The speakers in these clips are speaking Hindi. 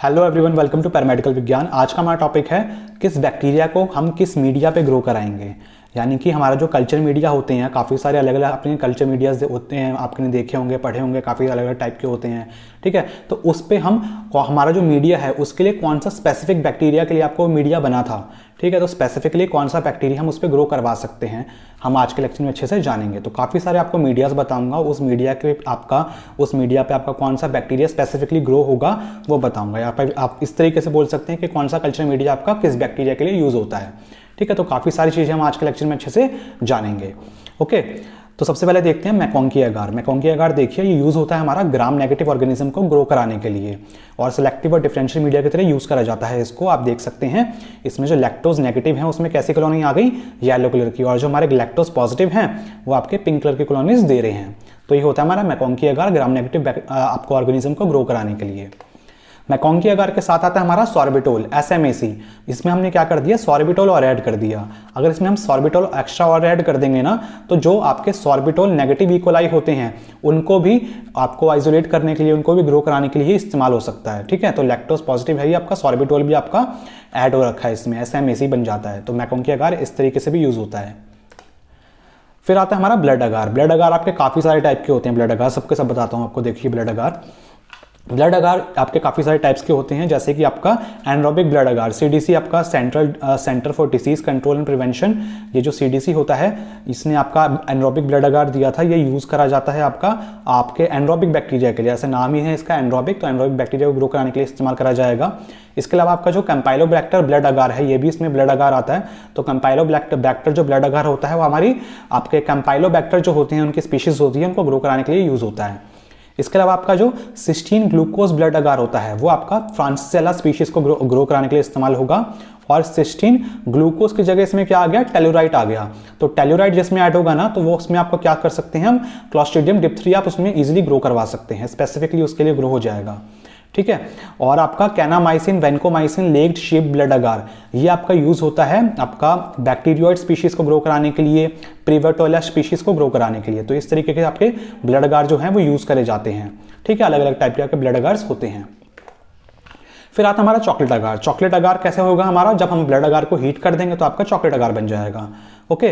Hello everyone, welcome to paramedical विज्ञान। आज का हमारा टॉपिक है किस बैक्टीरिया को हम किस मीडिया पे ग्रो कराएंगे। यानी कि हमारा जो कल्चर मीडिया होते हैं, काफ़ी सारे अलग अलग अपने कल्चर मीडियाज होते हैं, आपने देखे होंगे, पढ़े होंगे, काफ़ी अलग अलग टाइप के होते हैं। ठीक है, तो उस पर हमारा जो मीडिया है उसके लिए कौन सा स्पेसिफिक बैक्टीरिया के लिए आपको मीडिया बना था। ठीक है, तो स्पेसिफिकली कौन सा बैक्टीरिया हम उस पर ग्रो करवा सकते हैं, हम आज के लेक्चर में अच्छे से जानेंगे। तो काफ़ी सारे आपको मीडियाज बताऊंगा, उस मीडिया पे आपका कौन सा बैक्टीरिया स्पेसिफिकली ग्रो होगा वो बताऊंगा। यहाँ पर आप इस तरीके से बोल सकते हैं कि कौन सा कल्चर मीडिया आपका किस बैक्टीरिया के लिए यूज़ होता है। ठीक है, तो काफ़ी सारी चीज़ें हम आज के लेक्चर में अच्छे से जानेंगे। ओके, तो सबसे पहले देखते हैं मैकोंकी एगार। मैकोंकी एगार देखिए, ये यूज़ होता है हमारा ग्राम नेगेटिव ऑर्गेनिज्म को ग्रो कराने के लिए और सिलेक्टिव और डिफरेंशियल मीडिया की तरह यूज़ करा जाता है इसको। आप देख सकते हैं इसमें जो लैक्टोज नेगेटिव है उसमें कैसी कॉलोनी आ गई, येलो कलर की, और जो हमारे लैक्टोज पॉजिटिव हैं वो आपके पिंक कलर की कॉलोनीज दे रहे हैं। तो ये होता है हमारा मैकोंकी एगार ग्राम नेगेटिव आपको ऑर्गेनिज्म को ग्रो कराने के लिए। मैकोंकी एगार के साथ आता है हमारा सॉर्बिटोल SMAC। इसमें हमने क्या कर दिया, सॉर्बिटोल और ऐड कर दिया। अगर इसमें हम सॉर्बिटोल एक्स्ट्रा और ऐड कर देंगे ना, तो जो आपके सॉर्बिटोल नेगेटिव इकोलाई होते हैं उनको भी आपको आइसोलेट करने के लिए, उनको भी ग्रो कराने के लिए इस्तेमाल हो सकता है। ठीक है, तो लैक्टोज पॉजिटिव है ही आपका, सॉर्बिटोल भी आपका ऐड हो रखा है इसमें, SMAC बन जाता है। तो मैकोंकी एगार इस तरीके से भी यूज होता है। फिर आता है हमारा ब्लड एगार। ब्लड एगार आपके काफी सारे टाइप के होते हैं। ब्लड एगार सबके सब बताता हूं आपको। देखिए ब्लड एगार आपके काफ़ी सारे टाइप्स के होते हैं, जैसे कि आपका एनरोबिक ब्लड एगार, CDC आपका centre for disease control and prevention. ये जो CDC होता है इसने आपका एनरोबिक ब्लड एगार दिया था। ये यूज़ करा जाता है आपके एनरोबिक बैक्टीरिया के लिए, ऐसे नाम ही है इसका एनरोबिक, तो एनरोबिक बैक्टीरिया को ग्रो कराने के लिए इस्तेमाल करा जाएगा। इसके अलावा आपका जो कैंपाइलोबैक्टर ब्लड एगार है, ये भी इसमें ब्लड एगार आता है। तो कैंपाइलोबैक्टर जो ब्लड एगार होता है वो हमारी आपके कैंपाइलोबैक्टर जो होते हैं उनकी स्पीशीज होती है, उनको ग्रो कराने के लिए यूज़ होता है। इसके अलावा आपका जो सिस्टीन ग्लूकोज ब्लड एगार होता है वो आपका फ्रांसिसेला स्पीशीज को ग्रो कराने के लिए इस्तेमाल होगा। और सिस्टीन ग्लूकोज की जगह इसमें क्या आ गया, टेलुराइट आ गया। तो टेलुराइट जिसमें ऐड होगा ना, तो वो उसमें आपको क्या कर सकते हैं हम, क्लॉस्ट्रीडियम डिप्थीरिया आप उसमें इजीली ग्रो करवा सकते हैं, स्पेसिफिकली उसके लिए ग्रो हो जाएगा। ठीक है, और आपका kanamycin vancomycin legged sheep blood एगार, ये आपका यूज होता है आपका बैक्टीरियोइड स्पीशीज को ग्रो कराने के लिए, प्रीवर्टोला स्पीशीज को ग्रो कराने के लिए। तो इस तरीके के आपके ब्लड एगार जो हैं वो यूज करे जाते हैं। ठीक है, अलग अलग टाइप के आपके ब्लड एगार्स होते हैं। फिर आता हमारा चॉकलेट एगार। चॉकलेट एगार कैसे होगा हमारा, जब हम ब्लड एगार को हीट कर देंगे तो आपका चॉकलेट एगार बन जाएगा। ओके,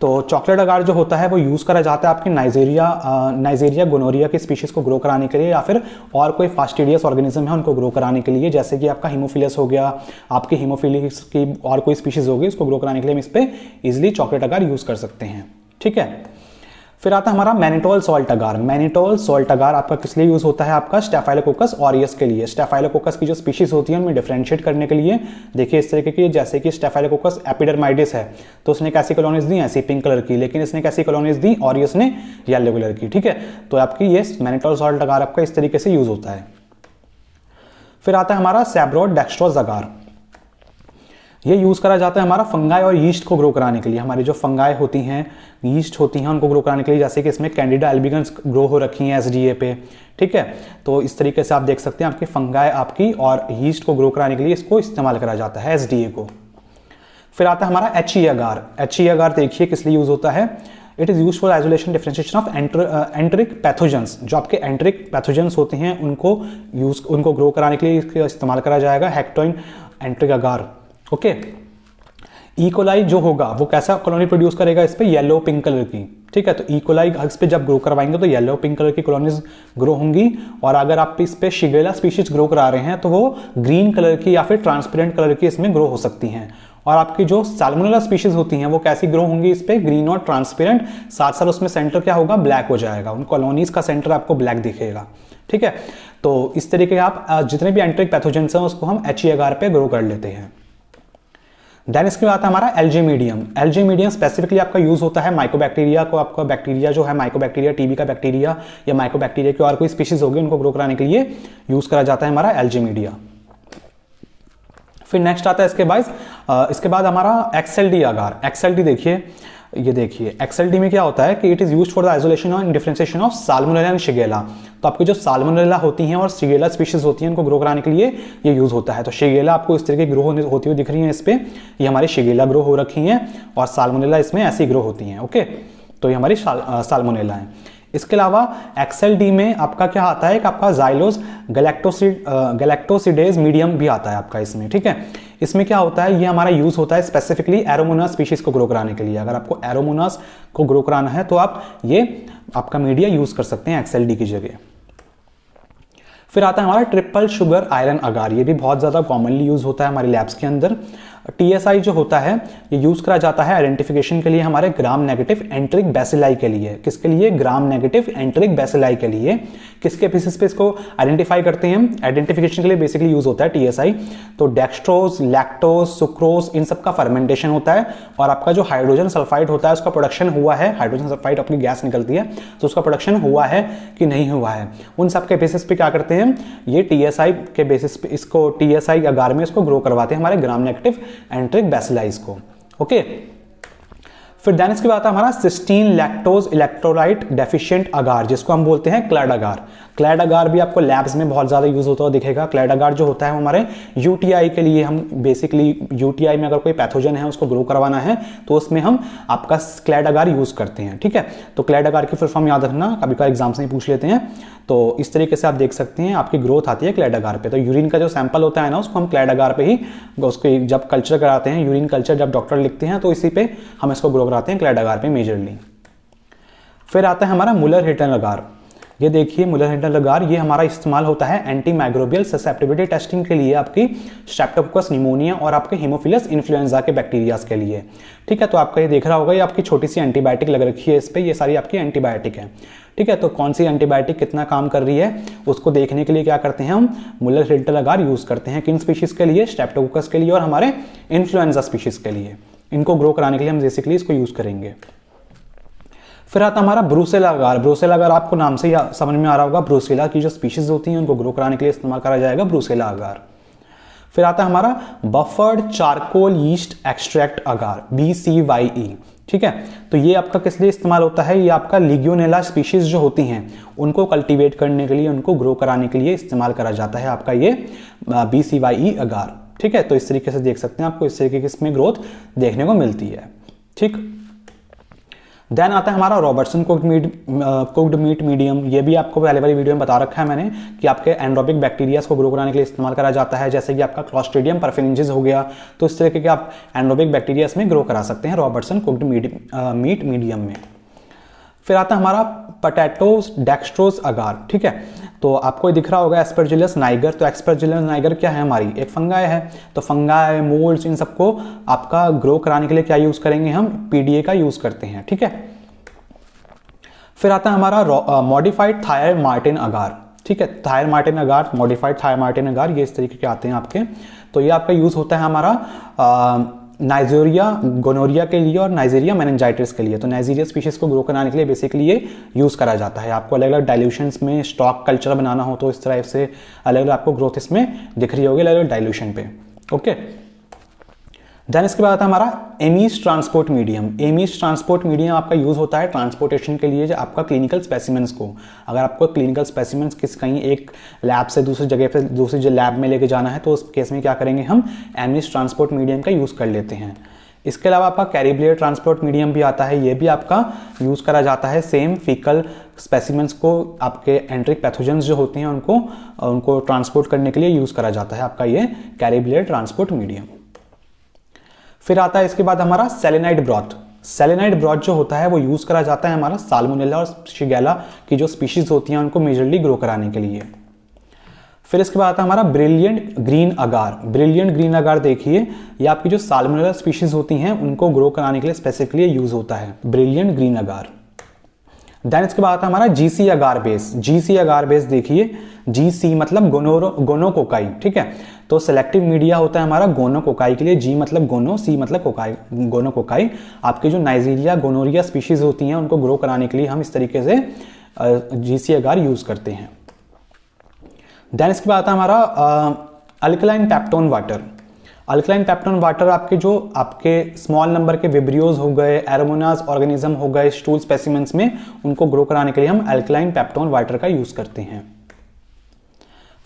तो चॉकलेट एगार जो होता है वो यूज करा जाता है आपकी नाइजीरिया गोनोरिया की स्पीशीज को ग्रो कराने के लिए, या फिर और कोई फास्टिडियस ऑर्गेनिज्म है उनको ग्रो कराने के लिए, जैसे कि आपका हीमोफिलस हो गया, आपकी हीमोफिलिस की और कोई स्पीशीज होगी, इसको ग्रो कराने के लिए हम इस पे इजिली चॉकलेट एगार यूज कर सकते हैं। ठीक है, फिर आता है हमारा मैनिटोल सॉल्ट एगार। मैनिटोल सॉल्ट एगार आपका किस लिए यूज होता है, आपका स्टेफाइलोकोकस ऑरियस के लिए। स्टेफाइलोकोकस की जो स्पीशीज होती है उनमें डिफरेंशिएट करने के लिए। देखिए इस तरीके की, जैसे कि स्टेफाइलोकोकस एपिडर्माइडिस है तो उसने कैसी कॉलोनीज दी, ऐसी पिंक कलर की, लेकिन इसने कैसी कॉलोनीज दी, ऑरियस ने येलो कलर की। ठीक है, तो आपकी ये मैनिटोल सॉल्ट एगार आपका इस तरीके से यूज होता है। फिर आता है हमारा सैब्रोड डेक्स्ट्रोज एगार। ये यूज करा जाता है हमारा फंगाई और यीस्ट को ग्रो कराने के लिए। हमारी जो फंगाई होती हैं, यीस्ट होती हैं, उनको ग्रो कराने के लिए, जैसे कि इसमें कैंडिडा एल्बिगन्स ग्रो हो रखी हैं SDA पे। ठीक है, तो इस तरीके से आप देख सकते हैं आपकी फंगाई आपकी और यीस्ट को ग्रो कराने के लिए इसको इस्तेमाल करा जाता है, SDA को। फिर आता है हमारा HE एगार। HE एगार देखिए किस लिए यूज होता है, it is use for isolation differentiation of enteric pathogens. जो आपके एंटरिक पैथोजेंस होते हैं उनको ग्रो कराने के लिए इसका इस्तेमाल करा जाएगा, हेक्टोइन एंटरिक एगार। ओके, इकोलाई जो होगा वो कैसा कॉलोनी प्रोड्यूस करेगा, इस पे येलो पिंक कलर की। ठीक है, तो इकोलाई इस पे जब ग्रो करवाएंगे तो येलो पिंक कलर की कॉलोनीज ग्रो होंगी, और अगर आप इस पे शिगेला स्पीशीज ग्रो करा रहे हैं तो वो ग्रीन कलर की या फिर ट्रांसपेरेंट कलर की इसमें ग्रो हो सकती हैं। और आपकी जो साल्मोनेला स्पीशीज होती हैं वो कैसी ग्रो होंगी, इस पे ग्रीन और ट्रांसपेरेंट, साथ साथ उसमें सेंटर क्या होगा, ब्लैक हो जाएगा, उन कॉलोनीज का सेंटर आपको ब्लैक दिखेगा। ठीक है, तो इस तरीके के आप जितने भी एंटरिक पैथोजेंस हैं उसको हम HE एगार पे ग्रो कर लेते हैं। देन इसके बाद आता है हमारा algae medium. Algae medium specifically आपका यूज होता है माइकोबैक्टीरिया को, आपका बैक्टीरिया जो है माइकोबैक्टीरिया, TB का बैक्टीरिया या माइकोबैक्टीरिया की और कोई स्पीशीज होगी उनको ग्रो कराने के लिए यूज करा जाता है हमारा एल्जी मीडिया। फिर नेक्स्ट आता है इसके बाद हमारा XLD एगार। XLD देखिए, ये देखिए XLD में क्या होता है कि it is used for the isolation and differentiation of salmonella and Shigella. तो आपकी जो साल्मोनेला होती हैं और शिगेला स्पीशीज होती हैं उनको ग्रो कराने के लिए ये यूज होता है। तो शिगेला आपको इस तरीके की ग्रो होती हुई दिख रही है, इस पे ये हमारी शिगेला ग्रो हो रखी हैं, और साल्मोनेला इसमें ऐसी ग्रो होती हैं। ओके, तो ये हमारी साल्मोनेला है। इसके अलावा XLD में आपका क्या आता है कि आपका जाइलोस गैलेक्टोसिडेज मीडियम भी आता है आपका इसमें, ठीक है। इसमें क्या होता है, ये हमारा यूज होता है स्पेसिफिकली एरोमोनास स्पीशीज को ग्रो कराने के लिए। अगर आपको एरोमोनास को ग्रो कराना है तो आप ये आपका मीडिया यूज कर सकते हैं XLD की जगह। फिर आता है हमारा ट्रिपल शुगर आयरन अगार, ये भी बहुत ज़्यादा कॉमनली यूज होता है हमारे लैब्स के अंदर। TSI जो होता है ये यूज करा जाता है आइडेंटिफिकेशन के लिए हमारे ग्राम नेगेटिव एंट्रिक बैसिलाई के लिए। किसके लिए? ग्राम नेगेटिव एंट्रिक बैसिलाई के लिए। किसके बेसिस पे इसको आइडेंटिफाई करते हैं हम? आइडेंटिफिकेशन के लिए बेसिकली यूज होता है TSI। तो डेक्सट्रोज, लैक्टोज, सुक्रोज, इन सब का फर्मेंटेशन होता है और आपका जो हाइड्रोजन सल्फाइड होता है उसका प्रोडक्शन हुआ है, हाइड्रोजन सल्फाइड अपनी गैस निकलती है, तो उसका प्रोडक्शन हुआ है कि नहीं हुआ है, उन सब के बेसिस पे क्या करते हैं, ये TSI के बेसिस पे इसको TSI अगार में इसको ग्रो करवाते हैं हमारे ग्राम नेगेटिव एंट्रिक बैसिलाइज को। ओके, फिर देन इसके बाद हमारा सिस्टीन लैक्टोज इलेक्ट्रोलाइट डेफिशिएंट अगार, जिसको हम बोलते हैं क्लैड अगार। क्लैड अगार भी आपको लैब्स में बहुत ज़्यादा यूज होता हुआ दिखेगा। क्लैड अगार जो होता है हमारे UTI के लिए, हम बेसिकली UTI में अगर कोई पैथोजन है उसको ग्रो करवाना है तो उसमें हम आपका क्लैड अगार यूज करते हैं, ठीक है। तो क्लैड अगार की फुल फॉर्म याद रखना, कभी कभी एग्जाम्स में पूछ लेते हैं। तो इस तरीके से आप देख सकते हैं आपकी ग्रोथ आती है क्लैड अगार पे। तो यूरिन का जो सैंपल होता है ना, उसको हम क्लैड अगार पे ही उसको जब कल्चर कराते हैं, यूरिन कल्चर जब डॉक्टर लिखते हैं तो इसी पे हम इसको ग्रो कराते हैं क्लैड अगार पे मेजरली। फिर आता है हमारा मुलर हिटन अगार। ये देखिए मुलर हिटन अगार, ये हमारा इस्तेमाल होता है एंटी माइक्रोबियल ससेप्टिबिलिटी टेस्टिंग के लिए, आपकी स्ट्रेप्टोकोकस निमोनिया और आपके हीमोफिलस इन्फ्लुएंजा के बैक्टीरियाज के लिए, ठीक है। तो आपका ये देख रहा होगा, ये आपकी छोटी सी एंटीबायोटिक लग रखी है इस पे, ये सारी आपकी एंटीबायोटिक है, ठीक है। तो कौन सी एंटीबायोटिक कितना काम कर रही है उसको देखने के लिए क्या करते हैं हम, मुलर हिटन अगार यूज करते हैं। किन स्पीशीज के लिए? स्ट्रेप्टोकोकस के लिए और हमारे इन्फ्लुएंजा स्पीशीज के लिए। इनको ग्रो कराने के लिए हम बेसिकली इसको यूज करेंगे। फिर आता हमारा ब्रूसेला अगार। ब्रूसेला अगार आपको नाम से समझ में आ रहा होगा, ब्रूसेला की जो स्पीशीज होती हैं उनको ग्रो कराने के लिए इस्तेमाल करा जाएगा ब्रूसेला अगार। फिर आता है हमारा बफर्ड चारकोल यीस्ट एक्सट्रैक्ट अगार, BCYE, ठीक है। तो ये आपका किस लिए इस्तेमाल होता है? ये आपका लिग्योनेला स्पीशीज जो होती हैं उनको कल्टीवेट करने के लिए, उनको ग्रो कराने के लिए इस्तेमाल करा जाता है आपका ये BCYE अगार, ठीक है। तो इस तरीके से देख सकते हैं, आपको इस तरीके की इसमें ग्रोथ देखने को मिलती है, ठीक। देन आता है हमारा रॉबर्टसन कुक्ड मीट मीडियम। ये भी आपको पहले वाली वीडियो में बता रखा है मैंने कि आपके एंड्रोबिक बैक्टीरियाज को ग्रो कराने के लिए इस्तेमाल करा जाता है, जैसे कि आपका क्लॉस्ट्रिडियम परफिनेंजिस हो गया। तो इस तरीके के आप एंड्रोबिक बैक्टीरियाज में ग्रो करा सकते हैं रॉबर्टसन कुक्ड मीट मीडियम में। फिर आता है हमारा पोटैटोज डेक्स्ट्रोज अगार, ठीक है। तो आपको दिख रहा होगा एस्परजिलस नाइगर। तो एस्परजिलस नाइगर क्या है? हमारी एक फंगाई है। तो फंगाई, मोल्ड्स, इन सबको आपका ग्रो कराने के लिए क्या यूज करेंगे हम? PDA का यूज करते हैं, ठीक है। फिर आता है हमारा मॉडिफाइड थायर मार्टिन अगार, ठीक है। थायर मार्टिन अगार, मॉडिफाइड थायर मार्टिन अगार, ये इस तरीके के आते हैं आपके। तो ये आपका यूज होता है हमारा नाइजीरिया गोनोरिया के लिए और नाइजीरिया मेनिंजाइटिस के लिए। तो नाइजीरिया स्पीशीज को ग्रो कराने के लिए बेसिकली ये यूज करा जाता है। आपको अलग अलग डाइल्यूशंस में स्टॉक कल्चर बनाना हो तो इस तरह से अलग अलग आपको ग्रोथ इसमें दिख रही होगी अलग अलग डाइल्यूशन पे, ओके। देन इसके बाद आता है हमारा Emmys transport medium. Emmys transport medium आपका यूज होता है ट्रांसपोर्टेशन के लिए, आपका क्लिनिकल स्पेसिमेंस को। अगर आपको क्लिनिकल स्पेसिमेंस कहीं एक लैब से दूसरी जगह पे दूसरी लैब में लेके जाना है तो उस केस में क्या करेंगे हम? एमीज ट्रांसपोर्ट मीडियम का यूज कर लेते हैं। इसके अलावा आपका कैरिब्लेयर ट्रांसपोर्ट मीडियम भी आता है, ये भी आपका यूज करा जाता है सेम फीकल स्पेसिमेंस को, आपके एंट्रिक पैथोजेंस जो होते हैं उनको ट्रांसपोर्ट करने के लिए यूज करा जाता है आपका ये कैरिब्लेयर ट्रांसपोर्ट मीडियम। फिर आता है इसके बाद हमारा सेलेनाइड ब्रॉथ। सेलेनाइड ब्रॉथ जो होता है वो यूज करा जाता है हमारा साल्मोनेला और शिगेला की जो स्पीशीज होती हैं उनको मेजरली ग्रो कराने के लिए। फिर इसके बाद आता है हमारा ब्रिलियंट ग्रीन अगार। ब्रिलियंट ग्रीन अगार देखिए, ये आपकी जो साल्मोनेला स्पीशीज होती हैं उनको ग्रो कराने के लिए स्पेसिफिकली यूज होता है ब्रिलियंट ग्रीन अगार। देन इसके बाद आता है हमारा GC अगार बेस। GC अगार बेस देखिए, GC मतलब गोनोकोकाई, ठीक है। तो सेलेक्टिव मीडिया होता है हमारा गोनोकोकाई के लिए, G मतलब गोनो, C मतलब कोकाई, गोनोकोकाई। आपके जो नाइजीरिया गोनोरिया स्पीशीज होती हैं उनको ग्रो कराने के लिए हम इस तरीके से GC अगार यूज करते हैं। देन इसके बाद आता है हमारा alkaline peptone water. Alkaline peptone water आपके स्मॉल नंबर के विब्रियोज हो गए, एरोमोनास ऑर्गेनिज्म हो गए, स्टूल स्पेसिमेंट्स में उनको ग्रो कराने के लिए हम अल्कलाइन पेप्टोन वाटर का यूज करते हैं।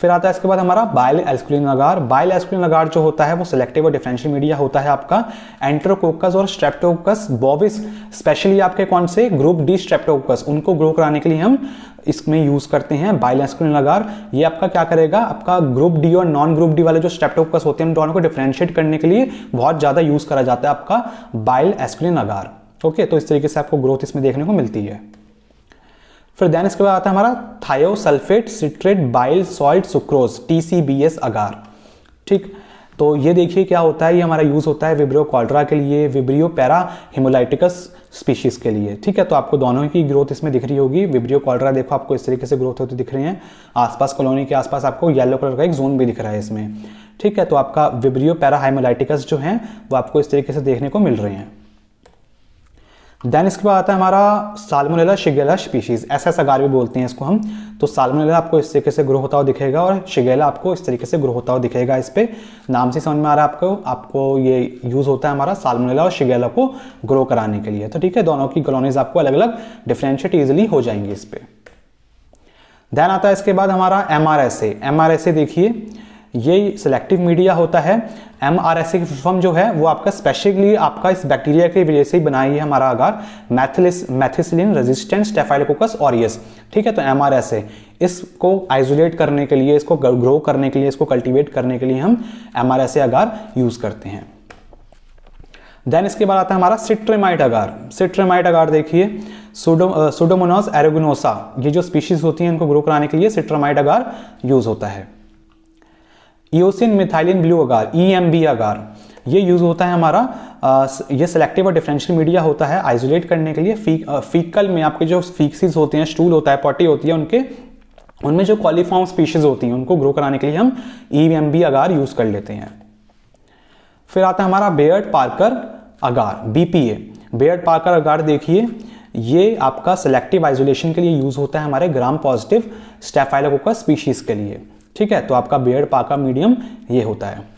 फिर आता है इसके बाद हमारा बाइल एस्कुलिन अगार। बाइल एस्कुलिन अगार जो होता है वो सिलेक्टिव और डिफरेंशियल मीडिया होता है आपका एंटेरोकोकस और स्ट्रेप्टोकोकस बोविस, स्पेशली आपके कौन से ग्रुप डी स्ट्रेप्टोकोकस, उनको ग्रो कराने के लिए हम इसमें यूज करते हैं बाइल एस्कुलिन अगार। ये आपका क्या करेगा, आपका ग्रुप डी और नॉन ग्रुप डी वाले जो स्ट्रेप्टोकोकस होते हैं उन दोनों को डिफरेंशिएट करने के लिए बहुत ज्यादा यूज करा जाता है आपका बाइल एस्कुलिन अगार। ओके, तो इस तरीके से आपको ग्रोथ इसमें देखने को मिलती है। फिर देन इसके बाद आता है हमारा thiosulphate citrate bile salt sucrose TCBS अगार। ठीक, तो ये देखिए क्या होता है, ये हमारा यूज होता है विब्रियो कॉल्ड्रा के लिए, विब्रियो पैरा हिमोलाइटिकस स्पीशीज के लिए। ठीक है, तो आपको दोनों की ग्रोथ इसमें दिख रही होगी। विब्रियो कॉल्ड्रा देखो आपको इस तरीके से ग्रोथ होती दिख रही है, आसपास कॉलोनी के आसपास आपको येलो कलर का एक जोन भी दिख रहा है इसमें। ठीक है, तो आपका विब्रियो पैरा हिमोलाइटिकस जो है वो आपको इस तरीके से देखने को मिल रहे हैं। देन इसके बाद आता है हमारा साल्मोनेला शिगेला स्पीशीज, SS अगार भी बोलते हैं इसको हम। तो साल्मोनेला आपको इस तरीके से ग्रो होता हुआ दिखेगा और शिगेला आपको इस तरीके से ग्रो होता हुआ दिखेगा। इस पे नाम से समझ में आ रहा है आपको ये यूज होता है हमारा साल्मोनेला और शिगेला को ग्रो कराने के लिए। तो ठीक है, दोनों की कॉलोनीज आपको अलग अलग डिफरेंशिएट इजिली हो जाएंगे इस पे। देन आता है इसके बाद हमारा MRSA। MRSA देखिए ये सिलेक्टिव मीडिया होता है। MRSA की फॉर्म जो है वो आपका स्पेशली आपका इस बैक्टीरिया की वजह से ही बनाई है हमारा अगार, मैथिसिलिन रेजिस्टेंट स्टेफाइलोकोकस ऑरियस। ठीक है, तो MRSA इसको आइसोलेट करने के लिए, इसको ग्रो करने के लिए, इसको कल्टीवेट करने के लिए हम MRSA अगार यूज करते हैं। देन इसके बाद आता है हमारा सिट्रेमाइट अगार। सिट्रेमाइट अगार देखिए सुडोमोनास एरेगोनोसा, ये जो स्पीशीज होती हैं इनको ग्रो कराने के लिए सिट्रेमाइट अगार यूज होता है। इयोसिन मिथाइलिन ब्लू अगार EMB अगार, ये यूज होता है हमारा ये सिलेक्टिव और डिफरेंशियल मीडिया होता है आइसोलेट करने के लिए। फीकल में आपके जो फीक्सिस होते हैं, स्टूल होता है, पॉटी होती है, उनमें जो कॉलीफॉर्म स्पीशीज होती हैं उनको ग्रो कराने के लिए हम EMB अगार यूज कर लेते हैं। फिर आता है हमारा बेयर्ड पार्कर अगार BPA। बेयर्ड पार्कर अगार देखिए ये आपका सिलेक्टिव आइसोलेशन के लिए यूज होता है हमारे ग्राम पॉजिटिव स्टेफाइलोकोकस स्पीशीज के लिए। ठीक है, तो आपका बेयर्ड पार्कर मीडियम ये होता है।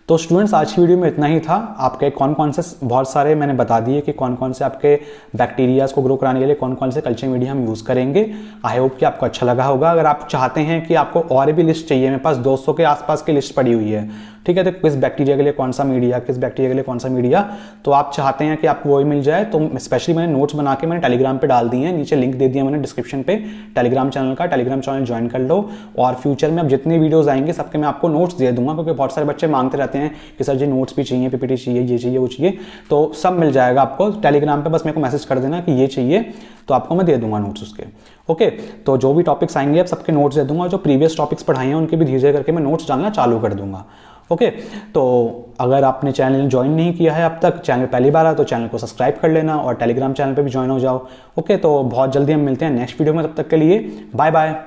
तो स्टूडेंट्स आज की वीडियो में इतना ही था। आपके कौन कौन से बहुत सारे मैंने बता दिए कि कौन कौन से आपके बैक्टीरियाज को ग्रो कराने के लिए कौन कौन से कल्चर मीडिया हम यूज़ करेंगे। आई होप कि आपको अच्छा लगा होगा। अगर आप चाहते हैं कि आपको और भी लिस्ट चाहिए, मेरे पास 200 के आसपास की लिस्ट पड़ी हुई है। ठीक है, तो किस बैक्टीरिया के लिए कौन सा मीडिया, किस बैक्टीरिया के लिए कौन सा मीडिया, तो आप चाहते हैं कि आपको वही मिल जाए तो स्पेशली मैंने नोट्स बना के मैंने टेलीग्राम पे डाल दिए हैं, नीचे लिंक दे दिया मैंने डिस्क्रिप्शन पे टेलीग्राम चैनल का। टेलीग्राम चैनल ज्वाइन कर लो और फ्यूचर में अब जितने वीडियोस आएंगे सबके मैं आपको नोट्स दे दूंगा, क्योंकि बहुत सारे बच्चे मांगते रहते हैं कि सर जी नोट्स भी चाहिए, PPT चाहिए, ये चाहिए, वो चाहिए, तो सब मिल जाएगा आपको टेलीग्राम पे। बस मेरे को मैसेज कर देना कि ये चाहिए तो आपको मैं दे दूंगा नोट्स उसके। ओके, तो जो भी टॉपिक्स आएंगे अब सबके नोट्स दे दूंगा, जो प्रीवियस टॉपिक्स पढ़ाए हैं उनके भी धीरे करके मैं नोट्स डालना चालू कर दूंगा। ओके, तो अगर आपने चैनल ज्वाइन नहीं किया है अब तक, चैनल पहली बार है तो चैनल को सब्सक्राइब कर लेना और टेलीग्राम चैनल पे भी ज्वाइन हो जाओ। ओके, तो बहुत जल्दी हम मिलते हैं नेक्स्ट वीडियो में, तब तक के लिए बाय बाय।